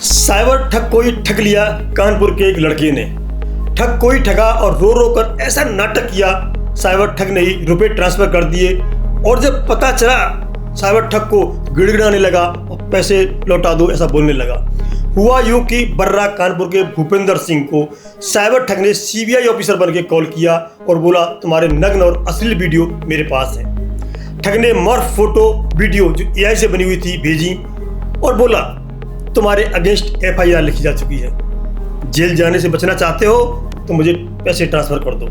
Cyber ठग को ही ठग लिया कानपुर के एक लड़के ने। ठग को ही ठगा और रो रो कर ऐसा नाटक किया, साइबर ठग ने ही रुपए ट्रांसफर कर दिए। और जब पता चला साइबर ठग को गिड़गिड़ाने लगा और पैसे लौटा दो ऐसा बोलने लगा। हुआ यूं कि बर्रा कानपुर के भूपेंद्र सिंह को साइबर ठग ने सीबीआई ऑफिसर बनके कॉल किया और बोला तुम्हारे नग्न और अश्लील वीडियो मेरे पास है। ठग ने मॉर्फ फोटो वीडियो जो एआई से बनी हुई थी भेजी और बोला तुम्हारे अगेंस्ट एफआईआर लिखी जा चुकी है, जेल जाने से बचना चाहते हो तो मुझे पैसे ट्रांसफर कर दो।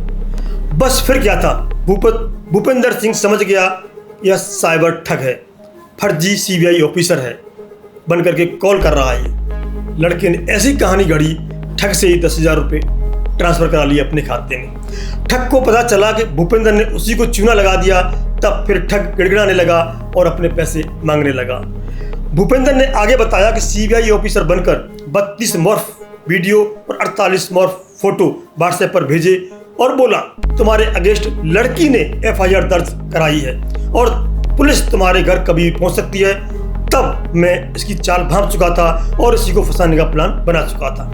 बस फिर क्या था, भूपेंद्र सिंह समझ गया यह साइबर ठग है, फर्जी सीबीआई ऑफिसर है बन करके कॉल कर रहा है। लड़के ने ऐसी कहानी गढ़ी, ठग से ही 10,000 रुपये ट्रांसफर करा लिए अपने खाते में। ठग को पता चला कि भूपेंद्र ने उसी को चूना लगा दिया, तब फिर ठग गिड़गिड़ाने लगा और अपने पैसे मांगने लगा। भूपेंद्र ने आगे बताया कि सीबीआई ऑफिसर बनकर 32 मॉर्फ वीडियो और 48 मॉर्फ फोटो व्हाट्सएप पर भेजे और बोला तुम्हारे अगेंस्ट लड़की ने एफआईआर दर्ज कराई है और पुलिस तुम्हारे घर कभी भी पहुंच सकती है। तब मैं इसकी चाल भांप चुका था और इसी को फंसाने का प्लान बना चुका था।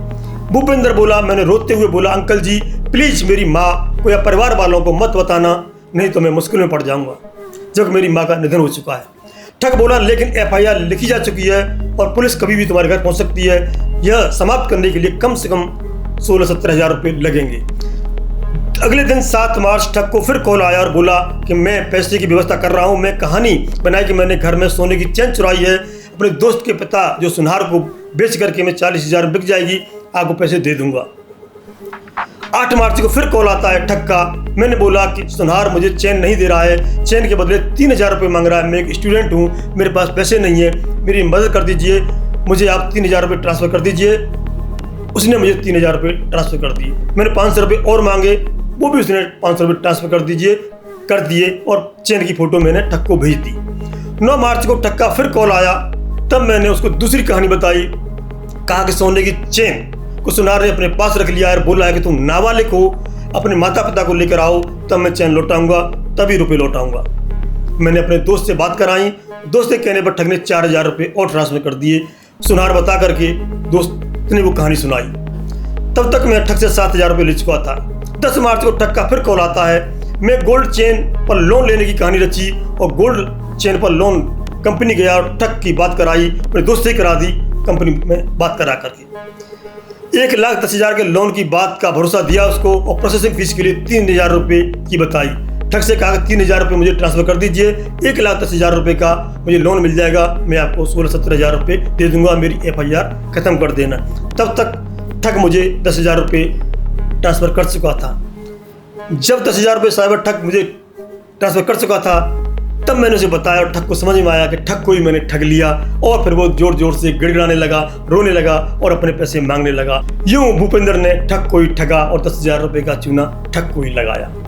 भूपेंद्र बोला, मैंने रोते हुए बोला अंकल जी प्लीज मेरी माँ को या परिवार वालों को मत बताना, नहीं तो मैं मुश्किल में पड़ जाऊंगा, जब मेरी माँ का निधन हो चुका है। ठग बोला लेकिन एफआईआर लिखी जा चुकी है और पुलिस कभी भी तुम्हारे घर पहुंच सकती है, यह समाप्त करने के लिए कम से कम 16-17 हज़ार रुपये लगेंगे। अगले दिन 7 मार्च ठग को फिर कॉल आया और बोला कि मैं पैसे की व्यवस्था कर रहा हूं। मैं कहानी बनाई कि मैंने घर में सोने की चैन चुराई है, अपने दोस्त के पिता जो सुनार को बेच करके मैं 40,000 बिक जाएगी, आपको पैसे दे दूंगा। 8 मार्च को फिर कॉल आता है ठग का। मैंने बोला कि सुनार मुझे चैन नहीं दे रहा है, चैन के बदले 3,000 रुपये मांग रहा है, मैं एक स्टूडेंट हूँ, मेरे पास पैसे नहीं है, मेरी मदद कर दीजिए, मुझे आप 3,000 रुपये ट्रांसफ़र कर दीजिए। उसने मुझे 3,000 रुपये ट्रांसफ़र कर दिए। मैंने 500 रुपये और मांगे, वो भी उसने 500 रुपये ट्रांसफ़र कर दिए और चैन की फ़ोटो मैंने ठग को भेज दी। 9 मार्च को ठग का फिर कॉल आया, तब मैंने उसको दूसरी कहानी बताई। कहा कि सोने की चैन को सुनार ने अपने पास रख लिया है, बोला है कि तुम नाबालिग हो, अपने माता पिता को लेकर आओ तब मैं चैन लौटाऊंगा, तभी रुपये लौटाऊंगा। मैंने अपने दोस्त से बात कराई, दोस्त के कहने पर ठग ने 4,000 रुपये और ट्रांसफ़र कर दिए। सुनार बता करके दोस्त ने वो कहानी सुनाई। तब तक मैं ठग से 7,000 रुपये ले चुका था। 10 मार्च को ठग का फिर कॉल आता है। मैं गोल्ड चेन पर लोन लेने की कहानी रची और गोल्ड चेन पर लोन कंपनी गया और ठग की बात कराई, अपने दोस्त से करा दी कंपनी में बात करा करके। 1,10,000 के लोन की बात का भरोसा दिया उसको और प्रोसेसिंग फीस के लिए 3,000 रुपये की बताई। ठग से कहा कि 3,000 रुपये मुझे ट्रांसफ़र कर दीजिए, 1,10,000 रुपये का मुझे लोन मिल जाएगा, मैं आपको 16-17 हज़ार रुपये दे दूंगा, मेरी एफआईआर ख़त्म कर देना। तब तक ठग मुझे 10,000 रुपये ट्रांसफ़र कर चुका था। जब 10,000 रुपये साइबर ठग मुझे ट्रांसफ़र कर चुका था, तब मैंने उसे बताया और ठग को समझ में आया कि ठग को ही मैंने ठग लिया और फिर वो जोर जोर से गिड़गिड़ाने लगा, रोने लगा और अपने पैसे मांगने लगा। यूं भूपेंद्र ने ठग को ही ठगा और 10,000 रुपये का चूना ठग को ही लगाया।